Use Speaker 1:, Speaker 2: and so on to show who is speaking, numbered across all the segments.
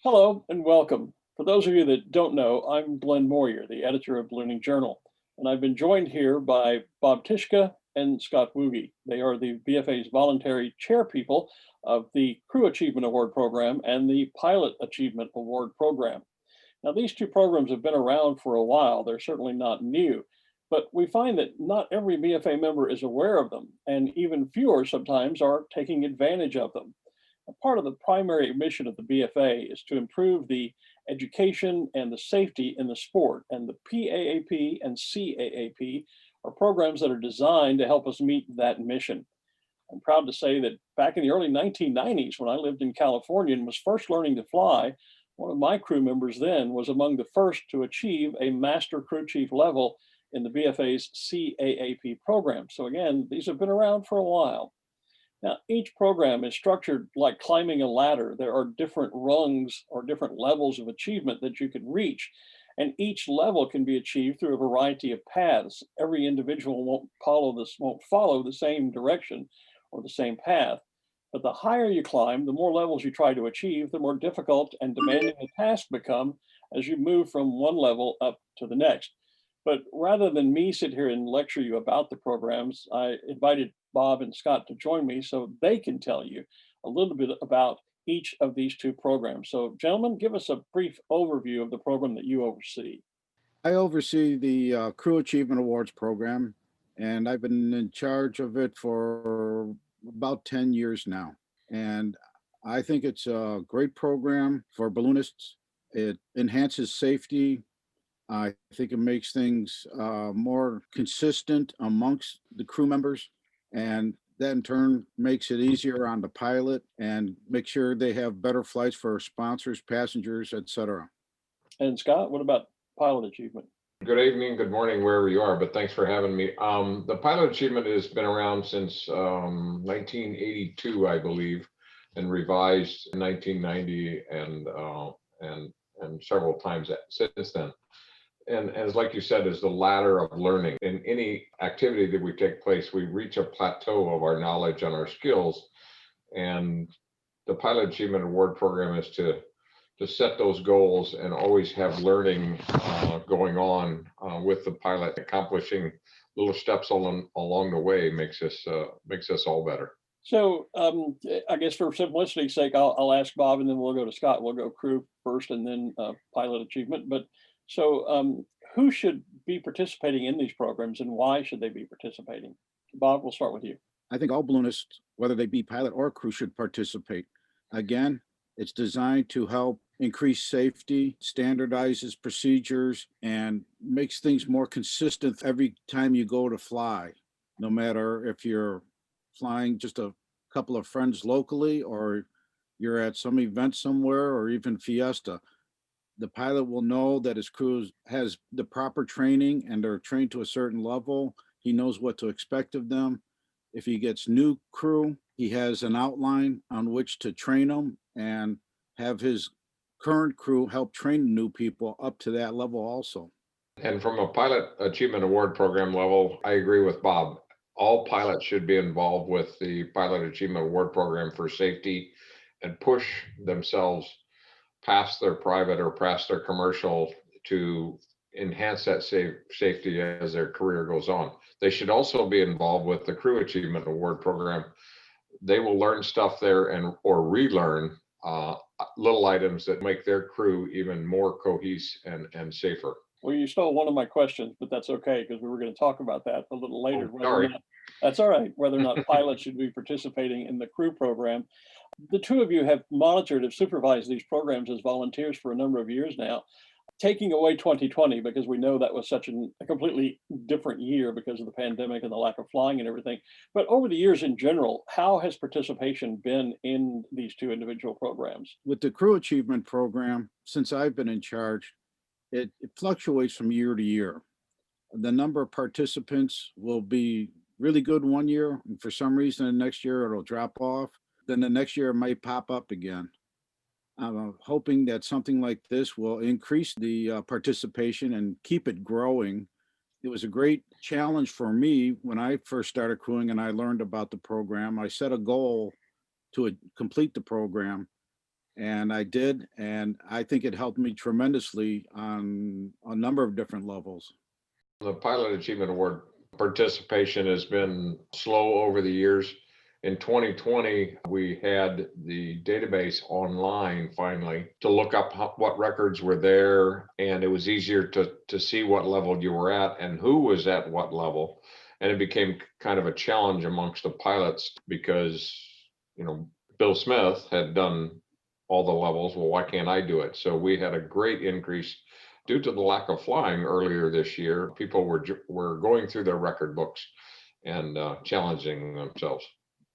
Speaker 1: Hello and welcome. For those of you that don't know, I'm Glen Moyer, the editor of Ballooning Journal, and I've been joined here by Bob Tyszka and Scott Wooge. They are the BFA's voluntary chairpeople of the Crew Achievement Award Program and the Pilot Achievement Award Program. Now, these two programs have been around for a while. They're certainly not new, but we find that not every BFA member is aware of them, and even fewer sometimes are taking advantage of them. A part of the primary mission of the BFA is to improve the education and the safety in the sport, and the PAAP and CAAP are programs that are designed to help us meet that mission. I'm proud to say that back in the early 1990s, when I lived in California and was first learning to fly, one of my crew members then was among the first to achieve a master crew chief level in the BFA's CAAP program. So again, these have been around for a while. Now, each program is structured like climbing a ladder. There are different rungs or different levels of achievement that you can reach, and each level can be achieved through a variety of paths. Every individual won't follow the same direction or the same path. But the higher you climb, the more levels you try to achieve, the more difficult and demanding the tasks become as you move from one level up to the next. But rather than me sit here and lecture you about the programs, I invited Bob and Scott to join me so they can tell you a little bit about each of these two programs. So, gentlemen, give us a brief overview of the program that you oversee.
Speaker 2: I oversee the Crew Achievement Awards program, and I've been in charge of it for about 10 years now. And I think it's a great program for balloonists. It enhances safety. I think it makes things more consistent amongst the crew members. And that in turn makes it easier on the pilot and make sure they have better flights for sponsors, passengers, etc.
Speaker 1: And Scott, what about pilot achievement?
Speaker 3: Good evening, good morning, wherever you are, but thanks for having me. The pilot achievement has been around since 1982, I believe, and revised in 1990 and several times since then. And as like you said, is the ladder of learning. In any activity that we take place, we reach a plateau of our knowledge and our skills. And the Pilot Achievement Award program is to set those goals and always have learning going on with the pilot. Accomplishing little steps along the way makes us all better.
Speaker 1: So, I guess for simplicity's sake, I'll ask Bob and then we'll go to Scott. We'll go crew first and then pilot achievement. But so, who should be participating in these programs and why should they be participating? Bob, we'll start with you.
Speaker 2: I think all balloonists, whether they be pilot or crew, should participate. Again, it's designed to help increase safety, standardizes procedures, and makes things more consistent every time you go to fly, no matter if you're flying just a couple of friends locally or you're at some event somewhere or even Fiesta. The pilot will know that his crew has the proper training and they're trained to a certain level. He knows what to expect of them. If he gets new crew, he has an outline on which to train them and have his current crew help train the new people up to that level also.
Speaker 3: And from a Pilot Achievement Award program level, I agree with Bob. All pilots should be involved with the Pilot Achievement Award program for safety and push themselves past their private or past their commercial to enhance that safety as their career goes on. They should also be involved with the Crew Achievement Award program. They will learn stuff there and or relearn little items that make their crew even more cohesive and safer.
Speaker 1: Well, you stole one of my questions, but that's okay because we were going to talk about that a little later.
Speaker 3: Oh, sorry.
Speaker 1: That's all right. Whether or not pilots should be participating in the crew program. The two of you have monitored, have supervised these programs as volunteers for a number of years now. Taking away 2020, because we know that was such a completely different year because of the pandemic and the lack of flying and everything. But over the years in general, how has participation been in these two individual programs?
Speaker 2: With the Crew Achievement Program, since I've been in charge, it fluctuates from year to year. The number of participants will be really good one year, and for some reason, the next year it'll drop off. Then the next year it might pop up again. I'm hoping that something like this will increase the participation and keep it growing. It was a great challenge for me when I first started crewing and I learned about the program. I set a goal to complete the program, And I did, and I think it helped me tremendously on a number of different levels.
Speaker 3: The Pilot Achievement Award participation has been slow over the years. In 2020, we had the database online finally to look up what records were there, and it was easier to see what level you were at and who was at what level. And it became kind of a challenge amongst the pilots because, Bill Smith had done all the levels. Well, why can't I do it? So we had a great increase due to the lack of flying earlier this year. People were going through their record books and challenging themselves.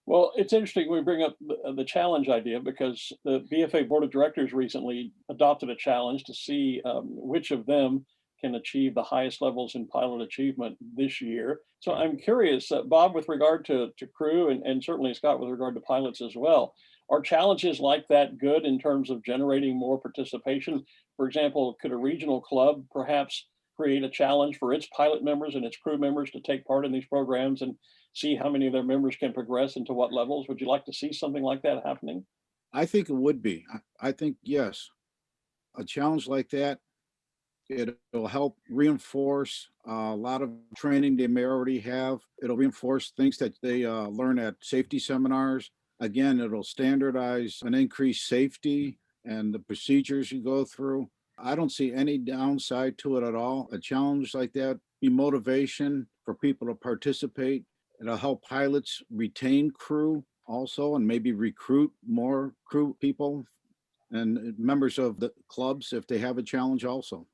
Speaker 1: Well, it's interesting we bring up the challenge idea because the BFA Board of Directors recently adopted a challenge to see which of them can achieve the highest levels in pilot achievement this year. So I'm curious, Bob, with regard to crew and certainly Scott with regard to pilots as well, are challenges like that good in terms of generating more participation? For example, could a regional club perhaps create a challenge for its pilot members and its crew members to take part in these programs and see how many of their members can progress into what levels? Would you like to see something like that happening?
Speaker 2: I think it would be. I think, yes, a challenge like that, it'll help reinforce a lot of training they may already have. It'll reinforce things that they learn at safety seminars. Again, it'll standardize and increase safety and the procedures you go through. I don't see any downside to it at all. A challenge like that be motivation for people to participate. It'll help pilots retain crew also and maybe recruit more crew people and members of the clubs if they have a challenge also.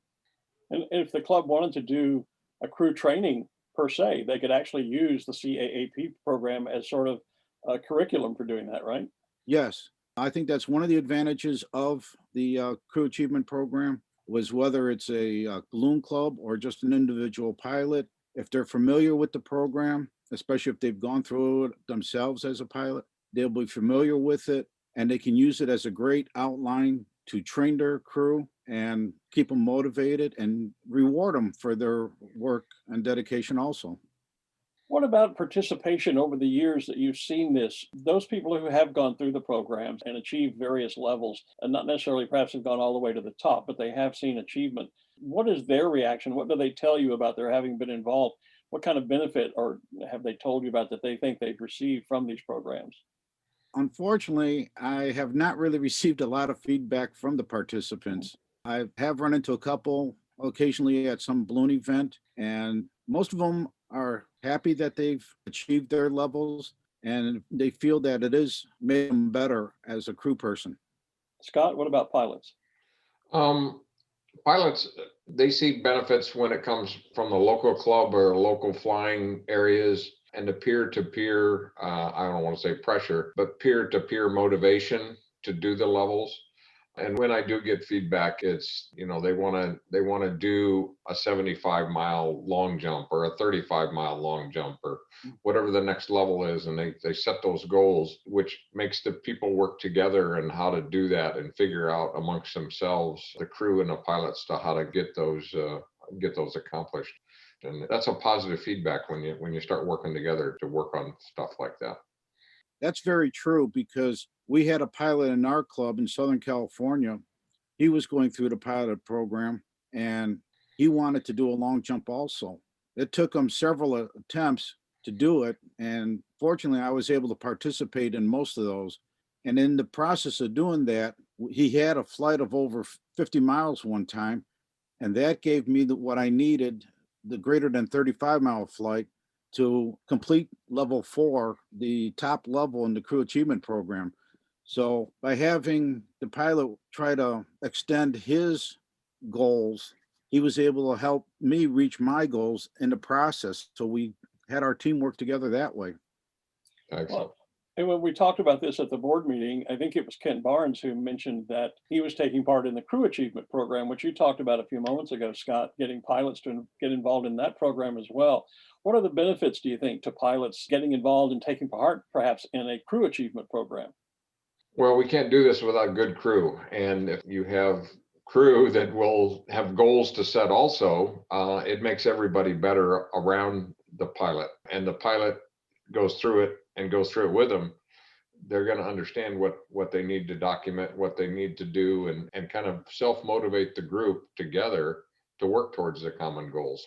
Speaker 1: And if the club wanted to do a crew training per se, they could actually use the CAAP program as sort of a curriculum for doing that, right?
Speaker 2: Yes, I think that's one of the advantages of the crew achievement program was whether it's a balloon club or just an individual pilot, if they're familiar with the program, especially if they've gone through it themselves as a pilot, they'll be familiar with it and they can use it as a great outline to train their crew and keep them motivated and reward them for their work and dedication also.
Speaker 1: What about participation over the years that you've seen this? Those people who have gone through the programs and achieved various levels, and not necessarily perhaps have gone all the way to the top, but they have seen achievement. What is their reaction? What do they tell you about their having been involved? What kind of benefit or have they told you about that they think they've received from these programs?
Speaker 2: Unfortunately, I have not really received a lot of feedback from the participants. I have run into a couple occasionally at some balloon event, and most of them are happy that they've achieved their levels and they feel that it has made them better as a crew person.
Speaker 1: Scott, what about pilots?
Speaker 3: Um, Pilots, they see benefits when it comes from the local club or local flying areas and the peer-to-peer, I don't want to say pressure, but peer-to-peer motivation to do the levels. And when I do get feedback, it's, they want to do a 75-mile long jump or a 35-mile long jump or whatever the next level is. And they set those goals, which makes the people work together and how to do that and figure out amongst themselves, the crew and the pilots, to how to get those accomplished. And that's a positive feedback when you start working together to work on stuff like that.
Speaker 2: That's very true because we had a pilot in our club in Southern California. He was going through the pilot program and he wanted to do a long jump also. It took him several attempts to do it. And fortunately, I was able to participate in most of those. And in the process of doing that, he had a flight of over 50 miles one time. And that gave me what I needed, the greater than 35-mile flight, to complete level 4, the top level in the crew achievement program. So by having the pilot try to extend his goals, he was able to help me reach my goals in the process. So we had our team work together that way.
Speaker 3: Excellent.
Speaker 1: Well, and when we talked about this at the board meeting, I think it was Kent Barnes who mentioned that he was taking part in the crew achievement program, which you talked about a few moments ago, Scott, getting pilots to get involved in that program as well. What are the benefits, do you think, to pilots getting involved and taking part perhaps in a crew achievement program?
Speaker 3: Well, we can't do this without good crew. And if you have crew that will have goals to set also, it makes everybody better around the pilot. And the pilot goes through it with them. they're going to understand what they need to document, what they need to do, and kind of self-motivate the group together to work towards the common goals.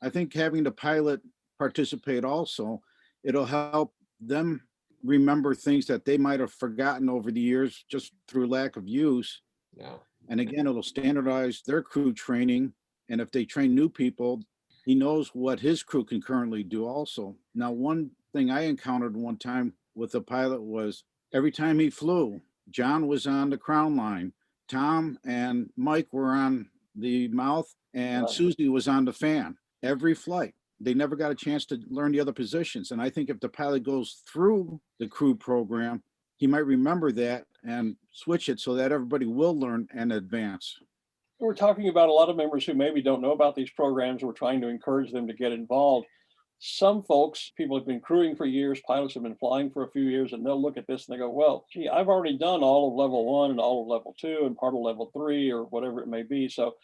Speaker 2: I think having the pilot participate also, it'll help them remember things that they might have forgotten over the years just through lack of use.
Speaker 3: Yeah.
Speaker 2: And again, it'll standardize their crew training. And if they train new people, he knows what his crew can currently do also. Now, one thing I encountered one time with the pilot was every time he flew, John was on the crown line, Tom and Mike were on the mouth, and
Speaker 1: Right.
Speaker 2: Susie was on the fan. Every flight, they never got a chance to learn the other positions. And I think if the pilot goes through the crew program, he might remember that and switch it so that everybody will learn and advance.
Speaker 1: We're talking about a lot of members who maybe don't know about these programs. We're trying to encourage them to get involved. Some folks, people have been crewing for years, pilots have been flying for a few years, and they'll look at this and they go, well, gee, I've already done all of level 1 and all of level 2 and part of level 3 or whatever it may be. So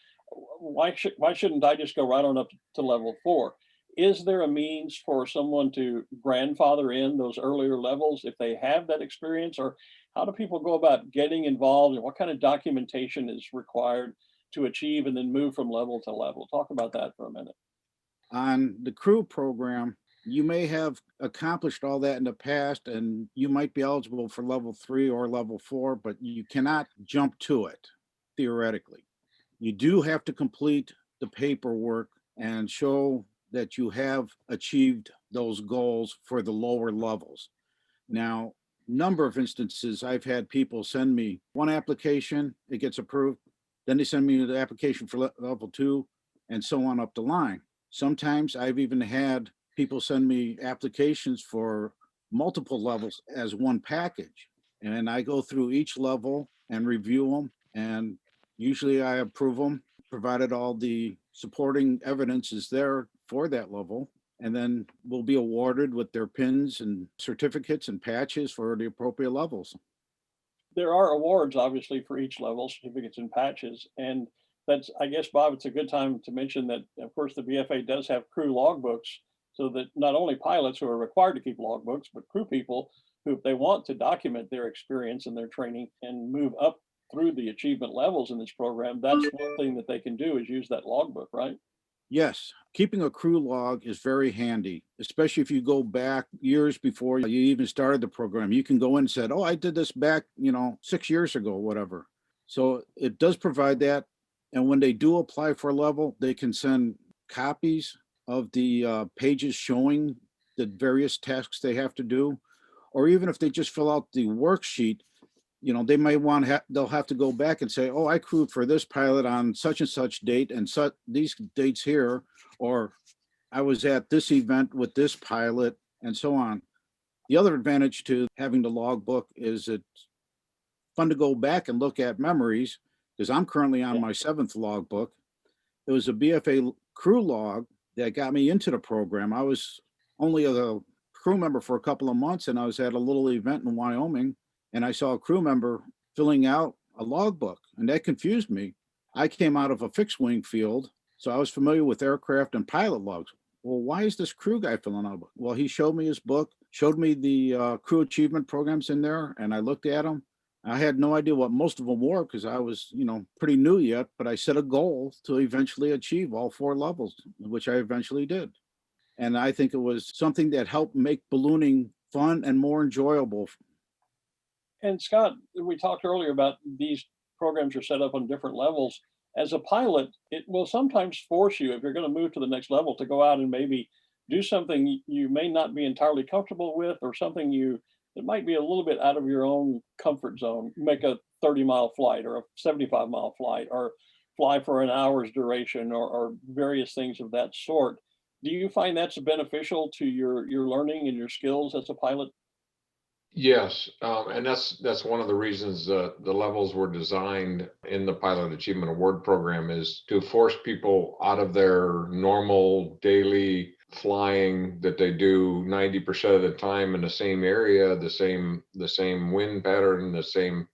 Speaker 1: why shouldn't I just go right on up to level 4? Is there a means for someone to grandfather in those earlier levels if they have that experience? Or how do people go about getting involved, and what kind of documentation is required to achieve and then move from level to level? Talk about that for a minute.
Speaker 2: On the crew program, you may have accomplished all that in the past and you might be eligible for level 3 or level 4, but you cannot jump to it theoretically. You do have to complete the paperwork and show that you have achieved those goals for the lower levels. Now, number of instances, I've had people send me one application, it gets approved, then they send me the application for level 2, and so on up the line. Sometimes I've even had people send me applications for multiple levels as one package. And I go through each level and review them. And usually I approve them, provided all the supporting evidence is there for that level. And then we'll be awarded with their pins and certificates and patches for the appropriate levels.
Speaker 1: There are awards, obviously, for each level, certificates and patches. And that's, I guess, Bob, it's a good time to mention that, of course, the BFA does have crew logbooks, so that not only pilots who are required to keep logbooks, but crew people who, if they want to document their experience and their training and move up through the achievement levels in this program, that's one thing that they can do is use that logbook, right?
Speaker 2: Yes, keeping a crew log is very handy, especially if you go back years before you even started the program. You can go in and say, oh, I did this back, 6 years ago, whatever. So it does provide that. And when they do apply for a level, they can send copies of the pages showing the various tasks they have to do. Or even if they just fill out the worksheet, they might they'll have to go back and say, oh, I crewed for this pilot on such and such date and these dates here, or I was at this event with this pilot and so on. The other advantage to having the logbook is it's fun to go back and look at memories, because I'm currently on my 7th logbook. It was a BFA crew log that got me into the program. I was only a crew member for a couple of months, and I was at a little event in Wyoming, and I saw a crew member filling out a logbook, and that confused me. I came out of a fixed wing field, so I was familiar with aircraft and pilot logs. Well, why is this crew guy filling out a book? Well, he showed me his book, showed me the crew achievement programs in there, and I looked at them. I had no idea what most of them were because I was, pretty new yet, but I set a goal to eventually achieve all 4 levels, which I eventually did. And I think it was something that helped make ballooning fun and more enjoyable.
Speaker 1: And Scott, we talked earlier about these programs are set up on different levels. As a pilot, it will sometimes force you, if you're going to move to the next level, to go out and maybe do something you may not be entirely comfortable with, or something that might be a little bit out of your own comfort zone. Make a 30-mile flight or a 75-mile flight, or fly for an hour's duration, or various things of that sort. Do you find that's beneficial to your learning and your skills as a pilot?
Speaker 3: Yes, and that's one of the reasons the levels were designed in the Pilot Achievement Award program, is to force people out of their normal daily flying that they do 90% of the time in the same area, the same wind pattern, the same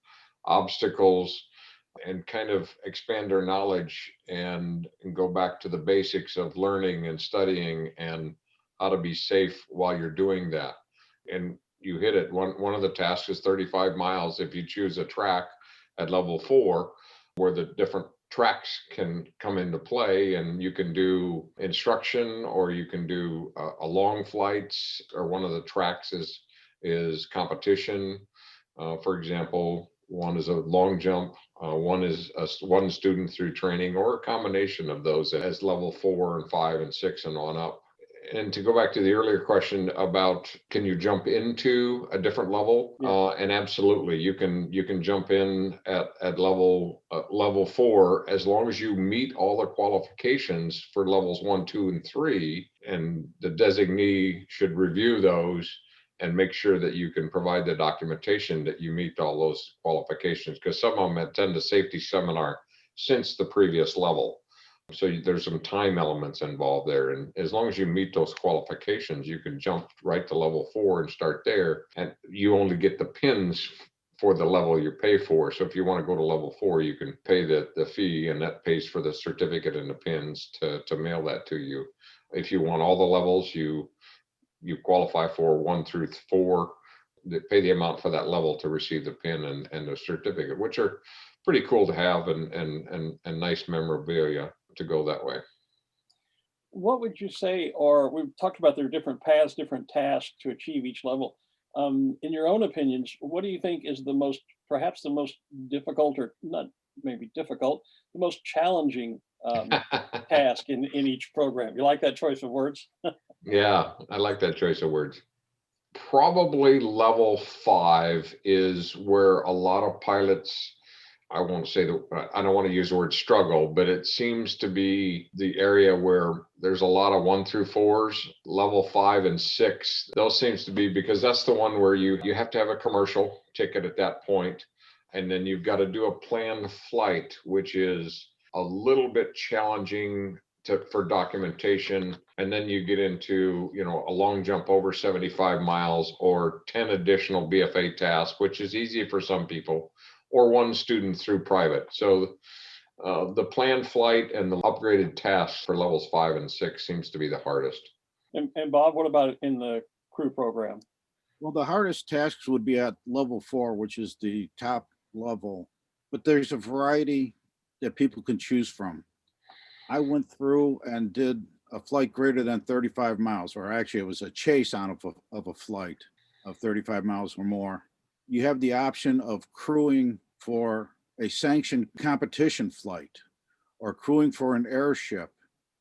Speaker 3: obstacles, and kind of expand their knowledge and go back to the basics of learning and studying and how to be safe while you're doing that. And you hit it. One of the tasks is 35 miles. If you choose a track at level 4, where the different tracks can come into play, and you can do instruction, or you can do a long flights, or one of the tracks is competition. For example, one is a long jump, one is one student through training, or a combination of those as level 4 and 5 and 6 and on up. And to go back to the earlier question about, can you jump into a different level?
Speaker 1: Yeah.
Speaker 3: And absolutely, you can jump in at level 4, as long as you meet all the qualifications for levels 1, 2, and 3, and the designee should review those and make sure that you can provide the documentation that you meet all those qualifications, because some of them attend a safety seminar since the previous level. So there's some time elements involved there. And as long as you meet those qualifications, you can jump right to level 4 and start there. And you only get the pins for the level you pay for. So if you want to go to level 4, you can pay the fee, and that pays for the certificate and the pins to mail that to you. If you want all the levels, you qualify for 1 through 4, they pay the amount for that level to receive the pin and the certificate, which are pretty cool to have, and nice memorabilia to go that way.
Speaker 1: What would you say, or we've talked about there are different paths, different tasks to achieve each level. In your own opinions, what do you think is perhaps the most difficult, or not maybe difficult, the most challenging task in each program? You like that choice of words?
Speaker 3: Yeah, I like that choice of words. Probably level 5 is where a lot of pilots, I won't say that, I don't want to use the word struggle, but it seems to be the area where there's a lot of 1 through 4s. Level 5 and 6, those seems to be, because that's the one where you have to have a commercial ticket at that point, and then you've got to do a planned flight, which is a little bit challenging for documentation. And then you get into, a long jump over 75 miles, or 10 additional BFA tasks, which is easy for some people, or 1 student through private. So the planned flight and the upgraded tasks for levels 5 and 6 seems to be the hardest.
Speaker 1: And Bob, what about in the crew program?
Speaker 2: Well, the hardest tasks would be at level 4, which is the top level, but there's a variety that people can choose from. I went through and did a flight greater than 35 miles, or actually it was a chase on of a flight of 35 miles or more. You have the option of crewing for a sanctioned competition flight, or crewing for an airship.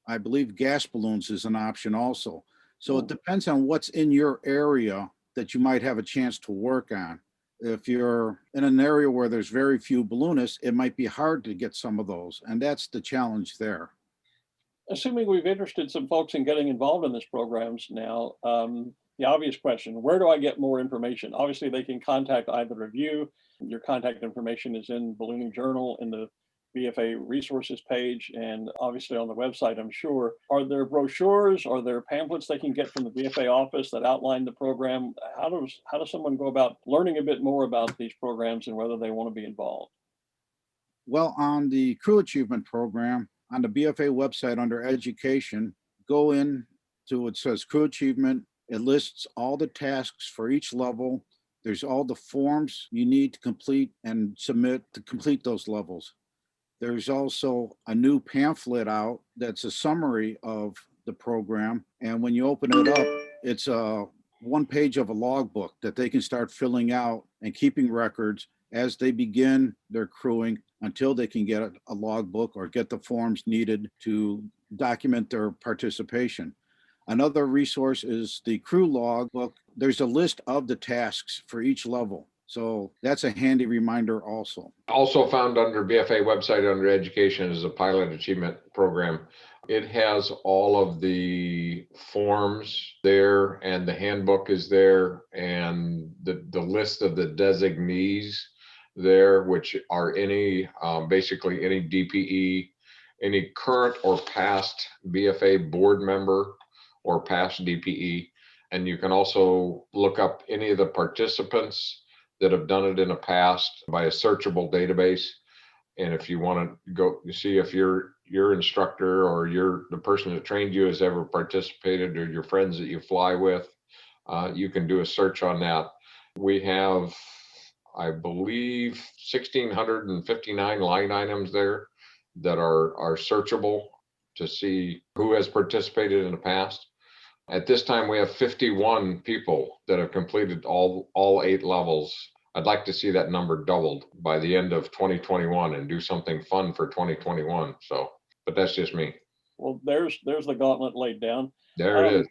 Speaker 2: I believe gas balloons is an option also. So it depends on what's in your area that you might have a chance to work on. If you're in an area where there's very few balloonists, it might be hard to get some of those. And that's the challenge there.
Speaker 1: Assuming we've interested some folks in getting involved in this programs now, the obvious question, where do I get more information? Obviously, they can contact either of you. Your contact information is in Ballooning Journal in the BFA resources page, and obviously on the website, I'm sure. Are there brochures? Are there pamphlets they can get from the BFA office that outline the program? How does someone go about learning a bit more about these programs and whether they want to be involved?
Speaker 2: Well, on the Crew Achievement Program, on the BFA website under Education, go in to, it says Crew Achievement. It lists all the tasks for each level. There's all the forms you need to complete and submit to complete those levels. There's also a new pamphlet out that's a summary of the program. And when you open it up, it's a 1 page of a logbook that they can start filling out and keeping records as they begin their crewing, until they can get a logbook or get the forms needed to document their participation. Another resource is the crew logbook. There's a list of the tasks for each level. So that's a handy reminder also.
Speaker 3: Also found under BFA website under Education is a Pilot Achievement Program. It has all of the forms there, and the handbook is there, and the list of the designees there, which are basically any DPE, any current or past BFA board member or past DPE. And you can also look up any of the participants that have done it in the past by a searchable database. And if you want to go see if your instructor or the person that trained you has ever participated, or your friends that you fly with, You can do a search on that. We have, I believe, 1,659 line items there that are searchable to see who has participated in the past. At this time, we have 51 people that have completed all 8 levels. I'd like to see that number doubled by the end of 2021 and do something fun for 2021. So, but that's just me.
Speaker 1: Well, there's the gauntlet laid down.
Speaker 3: There it is.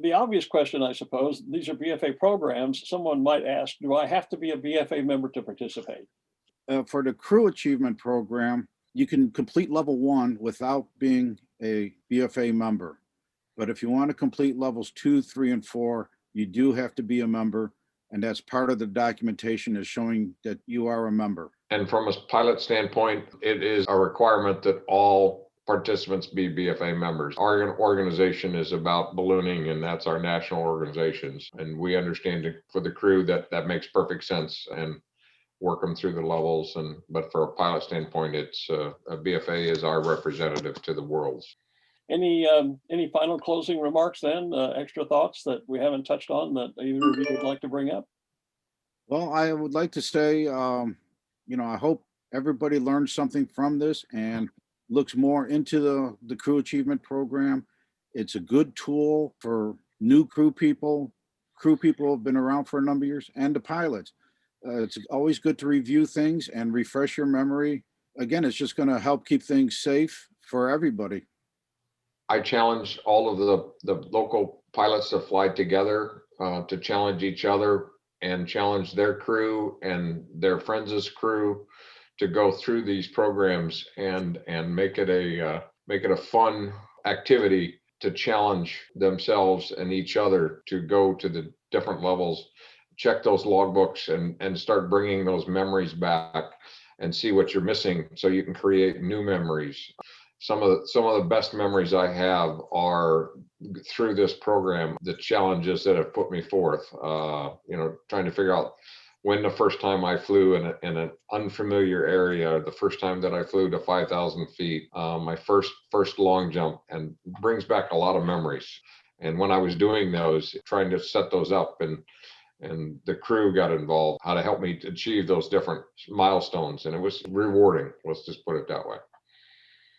Speaker 1: The obvious question, I suppose, these are BFA programs. Someone might ask, do I have to be a BFA member to participate?
Speaker 2: For the crew achievement program, you can complete level 1 without being a BFA member. But if you want to complete levels 2, 3, and 4, you do have to be a member. And that's part of the documentation, is showing that you are a member.
Speaker 3: And from a pilot standpoint, it is a requirement that all participants be BFA members. Our organization is about ballooning, and that's our national organizations. And we understand for the crew that makes perfect sense, and work them through the levels. But for a pilot standpoint, it's a BFA is our representative to the worlds.
Speaker 1: Any final closing remarks then, extra thoughts that we haven't touched on that either of you would like to bring up?
Speaker 2: Well, I would like to say, I hope everybody learned something from this and looks more into the crew achievement program. It's a good tool for new crew people who have been around for a number of years, and the pilots. It's always good to review things and refresh your memory. Again, it's just going to help keep things safe for everybody.
Speaker 3: I challenge all of the local pilots to fly together, to challenge each other and challenge their crew and their friends' crew to go through these programs and make it a fun activity to challenge themselves and each other to go to the different levels, check those logbooks and start bringing those memories back and see what you're missing so you can create new memories. Some of the best memories I have are through this program, the challenges that have put me forth, trying to figure out when the first time I flew in an unfamiliar area, the first time that I flew to 5,000 feet, my first long jump, and brings back a lot of memories. And when I was doing those, trying to set those up, and the crew got involved, how to help me achieve those different milestones. And it was rewarding, let's just put it that way.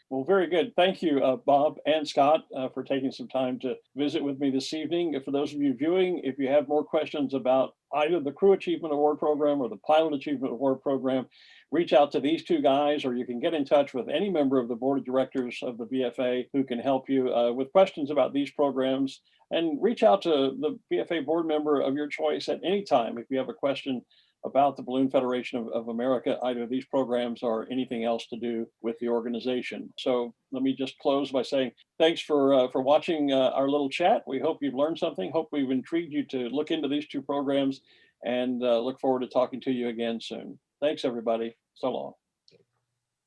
Speaker 1: Well, very good. Thank you, Bob and Scott, for taking some time to visit with me this evening. For those of you viewing, if you have more questions about either the Crew Achievement Award Program or the Pilot Achievement Award Program, reach out to these two guys, or you can get in touch with any member of the board of directors of the BFA who can help you with questions about these programs. And reach out to the BFA board member of your choice at any time if you have a question about the Balloon Federation of America, either these programs or anything else to do with the organization. So let me just close by saying thanks for watching our little chat. We hope you've learned something. Hope we've intrigued you to look into these two programs, and look forward to talking to you again soon. Thanks, everybody. So long.